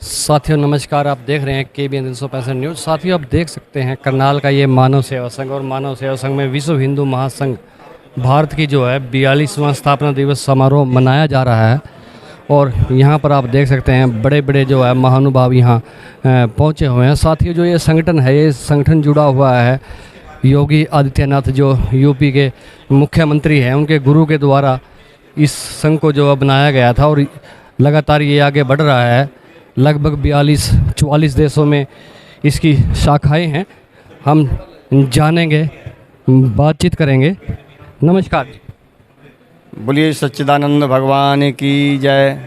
साथियों नमस्कार। आप देख रहे हैं KBN 365 न्यूज़। साथियों आप देख सकते हैं करनाल का ये मानव सेवा संघ और मानव सेवा संघ में विश्व हिंदू महासंघ भारत की जो है 42वां स्थापना दिवस समारोह मनाया जा रहा है। और यहाँ पर आप देख सकते हैं बड़े बड़े जो है महानुभाव यहाँ पहुँचे हुए हैं। साथियों जो ये संगठन है, ये संगठन जुड़ा हुआ है योगी आदित्यनाथ जो यूपी के मुख्यमंत्री हैं, उनके गुरु के द्वारा इस संघ को जो बनाया गया था और लगातार ये आगे बढ़ रहा है। लगभग 42-44 देशों में इसकी शाखाएं हैं। हम जानेंगे, बातचीत करेंगे। नमस्कार जी। बोलिए सच्चिदानंद भगवान की जय।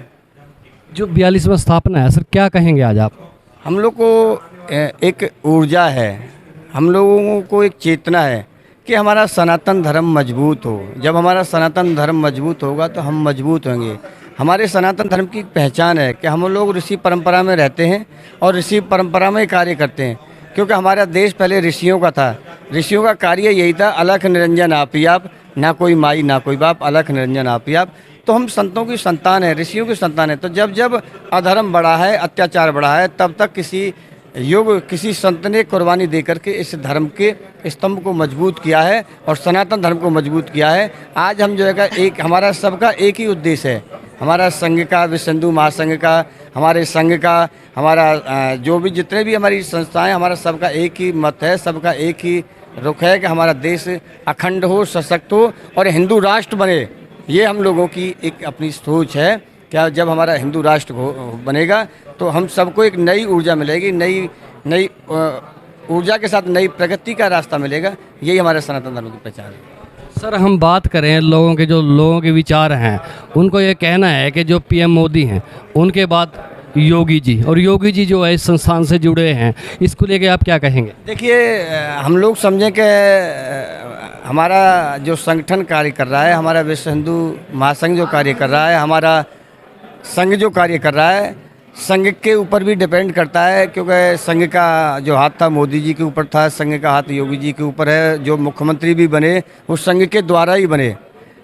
जो 42वां स्थापना है सर, क्या कहेंगे आज आप? हम लोग को एक ऊर्जा है, हम लोगों को एक चेतना है कि हमारा सनातन धर्म मजबूत हो। जब हमारा सनातन धर्म मजबूत होगा तो हम मजबूत होंगे। हमारे सनातन धर्म की पहचान है कि हम लोग ऋषि परंपरा में रहते हैं और ऋषि परंपरा में कार्य करते हैं, क्योंकि हमारा देश पहले ऋषियों का था। ऋषियों का कार्य यही था, अलख निरंजन आपी आप, ना कोई माई ना कोई बाप, अलख निरंजन आपी आप। तो हम संतों की संतान है, ऋषियों की संतान है। तो जब जब अधर्म बढ़ा है, अत्याचार बढ़ा है, तब तक किसी संत ने कुर्बानी दे करके इस धर्म के स्तंभ को मजबूत किया है और सनातन धर्म को मजबूत किया है। आज हम जो है एक हमारा सबका एक ही उद्देश्य है, हमारा संघ का, विश्व हिंदू महासंघ का, हमारे संघ का, हमारा जो भी जितने भी हमारी संस्थाएं, हमारा सबका एक ही मत है, सबका एक ही रुख है कि हमारा देश अखंड हो, सशक्त हो और हिंदू राष्ट्र बने। ये हम लोगों की एक अपनी सोच है। क्या जब हमारा हिंदू राष्ट्र बनेगा तो हम सबको एक नई ऊर्जा मिलेगी, नई ऊर्जा के साथ नई प्रगति का रास्ता मिलेगा। यही हमारे सनातन धर्म की पहचान है। सर हम बात करें लोगों के विचार हैं, उनको ये कहना है कि जो PM मोदी हैं उनके बाद योगी जी, और योगी जी जो है इस संस्थान से जुड़े हैं, इसको लेके आप क्या कहेंगे? देखिए, हम लोग समझें कि हमारा जो संगठन कार्य कर रहा है, हमारा विश्व हिंदू महासंघ जो कार्य कर रहा है, हमारा संघ जो कार्य कर रहा है, संघ के ऊपर भी डिपेंड करता है, क्योंकि संघ का जो हाथ था मोदी जी के ऊपर था, संघ का हाथ योगी जी के ऊपर है। जो मुख्यमंत्री भी बने वो संघ के द्वारा ही बने,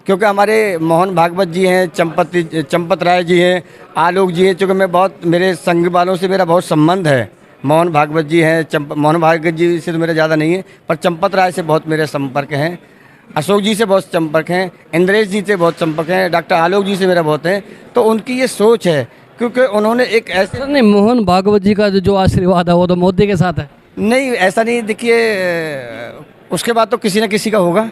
क्योंकि हमारे मोहन भागवत जी हैं, चंपत राय जी हैं, आलोक जी हैं। चूँकि मैं मेरे संघ वालों से मेरा बहुत संबंध है। मोहन भागवत जी हैं, मोहन भागवत जी से तो मेरा ज़्यादा नहीं है, पर चंपत राय से बहुत मेरे संपर्क हैं, अशोक जी से बहुत संपर्क हैं, इंद्रेश जी से बहुत संपर्क हैं, डॉक्टर आलोक जी से मेरा बहुत है। तो उनकी ये सोच है, क्योंकि उन्होंने एक ऐसे नहीं, मोहन भागवत जी का जो आशीर्वाद है वो तो मोदी के साथ है। नहीं, ऐसा नहीं। देखिए, उसके बाद तो किसी न किसी का होगा,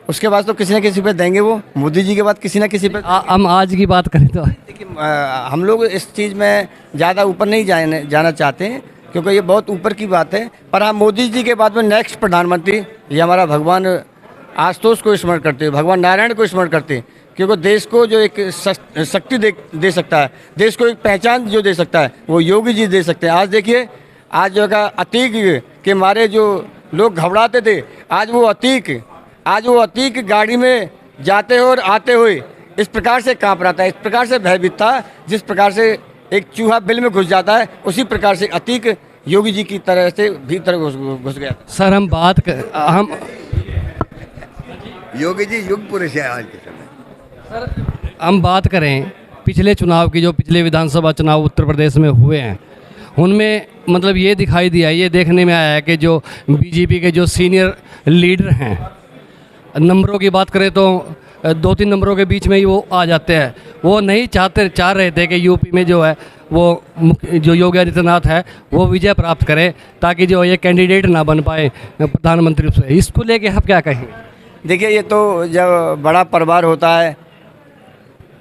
उसके बाद तो किसी न किसी पे देंगे वो। मोदी जी के बाद किसी न किसी पे। हम आज की बात करें तो देखिए, हम लोग इस चीज़ में ज़्यादा ऊपर नहीं जाना चाहते हैं, क्योंकि ये बहुत ऊपर की बात है। पर हाँ, मोदी जी के बाद में नेक्स्ट प्रधानमंत्री ये हमारा भगवान आशुतोष को स्मरण करते हैं, भगवान नारायण को स्मरण करते हैं, क्योंकि देश को जो एक शक्ति दे सकता है, देश को एक पहचान जो दे सकता है, वो योगी जी दे सकते हैं। आज देखिए, आज जो है अतीक के मारे जो लोग घबराते थे, आज वो अतीक गाड़ी में जाते हुए और आते हुए इस प्रकार से काँप रहा था, इस प्रकार से भयभीत था, जिस प्रकार से एक चूहा बिल में घुस जाता है, उसी प्रकार से अतीक योगी जी की तरह से भीतर घुस गया। सर हम योगी जी युग पुरुष है आज के समय। सर हम बात करें पिछले चुनाव की, जो पिछले विधानसभा चुनाव उत्तर प्रदेश में हुए हैं, उनमें मतलब ये दिखाई दिया, ये देखने में आया है कि जो BJP के जो सीनियर लीडर हैं, नंबरों की बात करें तो 2-3 नंबरों के बीच में ही वो आ जाते हैं। वो नहीं चाह रहे थे कि यूपी में जो है वो जो योगी आदित्यनाथ है वो विजय प्राप्त करे, ताकि जो ये कैंडिडेट ना बन पाए प्रधानमंत्री से। इसको लेके आप क्या कहेंगे? देखिए, ये तो जब बड़ा परिवार होता है,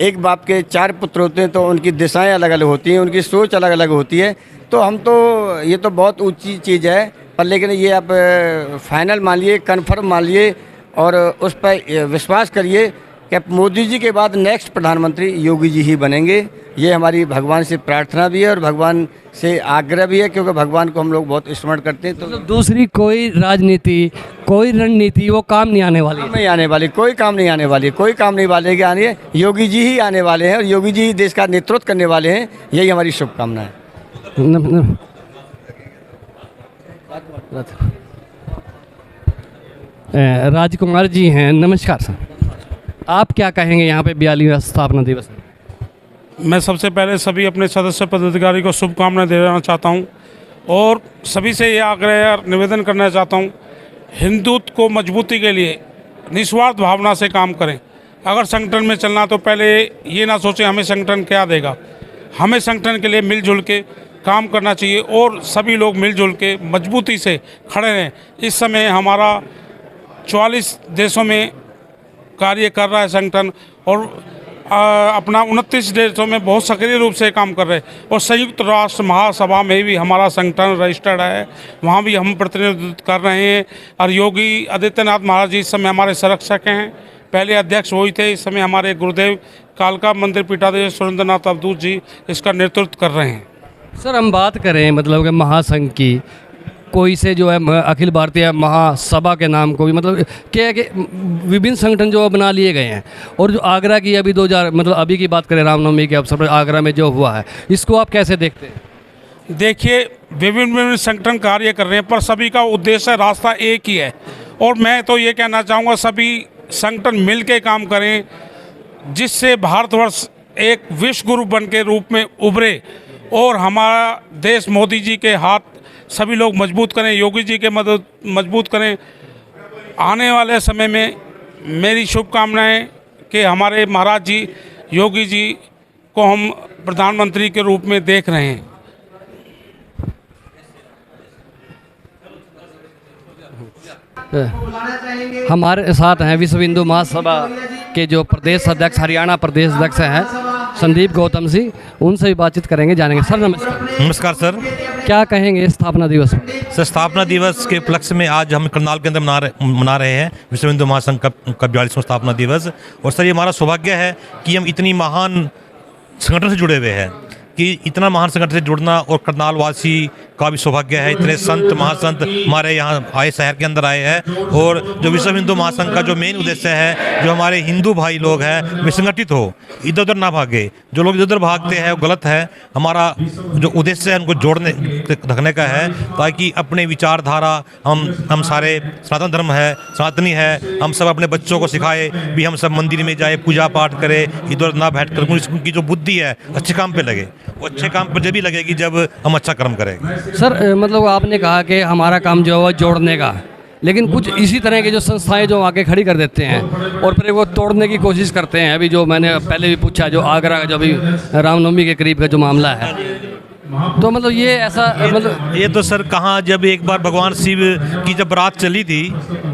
एक बाप के 4 पुत्र होते हैं, तो उनकी दिशाएं अलग अलग होती हैं, उनकी सोच अलग अलग होती है। तो ये तो बहुत ऊंची चीज़ है, पर लेकिन ये आप फाइनल मान लिए, कन्फर्म मान लिए और उस पर विश्वास करिए कि मोदी जी के बाद नेक्स्ट प्रधानमंत्री योगी जी ही बनेंगे। ये हमारी भगवान से प्रार्थना भी है और भगवान से आग्रह भी है, क्योंकि भगवान को हम लोग बहुत स्मरण करते हैं। तो दूसरी कोई राजनीति, कोई रणनीति वो काम नहीं आने वाली, नहीं आने वाली, कोई काम नहीं आने वाली, कोई काम नहीं वाले कि आने योगी जी ही आने वाले हैं और योगी जी ही देश का नेतृत्व करने वाले हैं। यही हमारी शुभकामना है। राजकुमार जी हैं, नमस्कार सर। आप क्या कहेंगे यहाँ पे 42वां स्थापना दिवस? मैं सबसे पहले सभी अपने सदस्य पदाधिकारी को शुभकामनाएं देना चाहता हूं और सभी से ये आग्रह और निवेदन करना चाहता हूं, हिंदुत्व को मजबूती के लिए निस्वार्थ भावना से काम करें। अगर संगठन में चलना तो पहले ये ना सोचें हमें संगठन क्या देगा, हमें संगठन के लिए मिलजुल के काम करना चाहिए और सभी लोग मिलजुल के मजबूती से खड़े रहें। इस समय हमारा 44 देशों में कार्य कर रहा है संगठन और अपना 29 देशों में बहुत सक्रिय रूप से काम कर रहे हैं और संयुक्त राष्ट्र महासभा में भी हमारा संगठन रजिस्टर्ड है, वहाँ भी हम प्रतिनिधित्व कर रहे हैं। और योगी आदित्यनाथ महाराज जी इस समय हमारे संरक्षक हैं, पहले अध्यक्ष वही थे, इस समय हमारे गुरुदेव कालका मंदिर पीठाधीश सुरेंद्रनाथ अवधूत जी इसका नेतृत्व कर रहे हैं। सर हम बात करें मतलब कि महासंघ की, कोई से जो है अखिल भारतीय महासभा के नाम को भी मतलब क्या है कि विभिन्न संगठन जो बना लिए गए हैं, और जो आगरा की अभी 2000 मतलब अभी की बात करें रामनवमी के अवसर पर आगरा में जो हुआ है, इसको आप कैसे देखते हैं? देखिए, विभिन्न संगठन कार्य कर रहे हैं पर सभी का उद्देश्य रास्ता एक ही है और मैं तो ये कहना चाहूँगा सभी संगठन मिल के काम करें जिससे भारतवर्ष एक विश्व गुरु बन के रूप में उभरे और हमारा देश मोदी जी के हाथ सभी लोग मजबूत करें, योगी जी के मदद मजबूत करें। आने वाले समय में मेरी शुभकामनाएं कि हमारे महाराज जी योगी जी को हम प्रधानमंत्री के रूप में देख रहे हैं। हमारे साथ हैं विश्व हिंदू महासभा के जो प्रदेश अध्यक्ष, हरियाणा प्रदेश अध्यक्ष हैं संदीप गौतम जी, उनसे भी बातचीत करेंगे, जानेंगे। सर नमस्कार। नमस्कार सर। क्या कहेंगे स्थापना दिवस पर? सर, स्थापना दिवस के उपलक्ष्य में आज हम करनाल के अंदर मना रहे हैं विश्व हिंदू महासंघ का 42वां स्थापना दिवस। और सर ये हमारा सौभाग्य है कि हम इतनी महान संगठन से जुड़े हुए हैं, कि इतना महान संगठन से जुड़ना और करनाल वासी का भी सौभाग्य है। इतने संत महासंत हमारे यहाँ आए, शहर के अंदर आए हैं। और जो विश्व हिंदू महासंघ का जो मेन उद्देश्य है, जो हमारे हिंदू भाई लोग हैं वे संगठित हो, इधर उधर ना भागे। जो लोग इधर उधर भागते हैं वो गलत है। हमारा जो उद्देश्य है उनको जोड़ने रखने का है, ताकि अपने विचारधारा हम सारे सनातन धर्म है, सनातनी है, हम सब अपने बच्चों को सिखाए भी, हम सब मंदिर में जाए, पूजा पाठ करें, इधर ना बैठ कर। उनकी जो बुद्धि है अच्छे काम पे लगे, वो अच्छे काम पर जब भी लगेगी जब हम अच्छा कर्म करेंगे। सर मतलब आपने कहा कि हमारा काम जो है वो जोड़ने का, लेकिन कुछ इसी तरह के जो संस्थाएं जो आके खड़ी कर देते हैं और फिर वो तोड़ने की कोशिश करते हैं। अभी जो मैंने पहले भी पूछा, जो आगरा का जो अभी रामनवमी के करीब का जो मामला है, तो मतलब ये ऐसा मतलब ये तो सर कहाँ, जब एक बार भगवान शिव की जब बारात चली थी,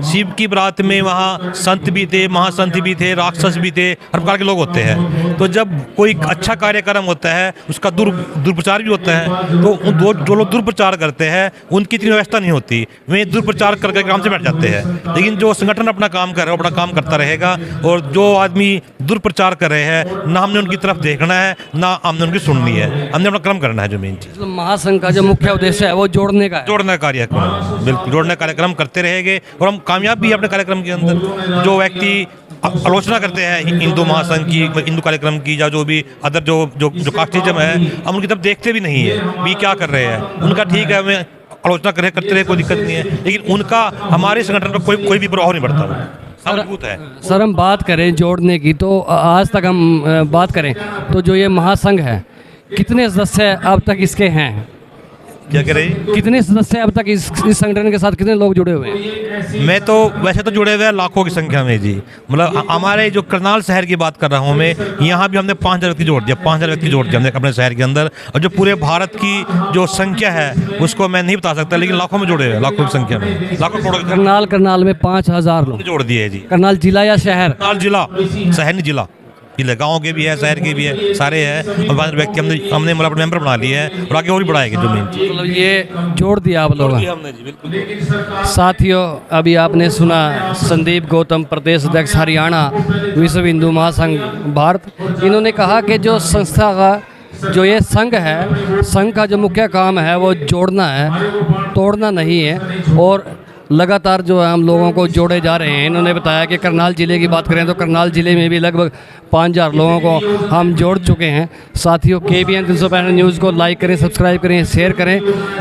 शिव की बारात में वहाँ संत भी थे, महासंत भी थे, राक्षस भी थे, हर प्रकार के लोग होते हैं। तो जब कोई अच्छा कार्यक्रम होता है उसका दुर्प्रचार भी होता है, तो जो लोग दुर्प्रचार करते हैं उनकी इतनी व्यवस्था नहीं होती, वे दुर्प्रचार करके काम से बैठ जाते हैं। लेकिन जो संगठन अपना काम कर रहा है अपना काम करता रहेगा, और जो आदमी दुर्प्रचार कर रहे हैं ना हमने उनकी तरफ देखना है ना हमने उनकी सुननी है, हमने अपना कर्म करना है। जो तो महासंघ का जो मुख्य उद्देश्य है वो जोड़ने का है। जोड़ने का कार्यक्रम, बिल्कुल जोड़ने का कार्यक्रम करते रहेंगे और हम कामयाब भी अपने कार्यक्रम के अंदर। जो व्यक्ति आलोचना करते हैं हिंदू महासंघ की, हिंदू कार्यक्रम की, या जो भी अदर जो कास्टिज्म है, हम उनकी तरफ देखते भी नहीं है भी क्या कर रहे हैं। उनका ठीक है, हमें आलोचना करते रहे, कोई दिक्कत नहीं है, लेकिन उनका हमारे संगठन पर कोई भी प्रभाव नहीं पड़ता। मजबूत है। सर हम बात करें जोड़ने की, तो आज तक हम बात करें तो जो ये महासंघ है, कितने सदस्य अब तक इसके हैं? क्या कह रहे? कितने सदस्य अब तक इस संगठन के साथ कितने लोग जुड़े हुए हैं? मैं तो वैसे तो जुड़े हुए हैं लाखों की संख्या में जी। मतलब हमारे जो करनाल शहर की बात कर रहा हूँ मैं, यहाँ भी हमने 5000 व्यक्ति जोड़ दिया, 5000 व्यक्ति जोड़ दिया हमने अपने शहर के अंदर। और जो पूरे भारत की जो संख्या है उसको मैं नहीं बता सकता, लेकिन लाखों में जुड़े हुए, लाखों की संख्या में, लाखों करोड़। करनाल में 5000 लोग जोड़ दिए जी। करनाल जिला या शहर? करनाल जिला, शहर नहीं जिला, गाँव के भी है, शहर के भी है, सारे हैं। और 5 व्यक्ति हमने मतलब मेंबर बना लिए हैं और आगे और भी बढ़ाएंगे जो मेन। मतलब ये जोड़ दिया आप लोगों ने? हमने जी बिल्कुल। साथियों अभी आपने सुना संदीप गौतम, प्रदेश अध्यक्ष हरियाणा विश्व हिंदू महासंघ भारत। इन्होंने कहा कि जो संस्था का जो ये संघ है, संघ का जो मुख्य काम है वो जोड़ना है, तोड़ना नहीं है। और लगातार जो है हम लोगों को जोड़े जा रहे हैं। इन्होंने बताया कि करनाल ज़िले की बात करें तो करनाल ज़िले में भी लगभग 5000 लोगों को हम जोड़ चुके हैं। साथियों KBN 365 न्यूज़ को लाइक करें, सब्सक्राइब करें, शेयर करें।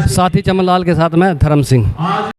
साथी चमन लाल के साथ मैं धर्म सिंह।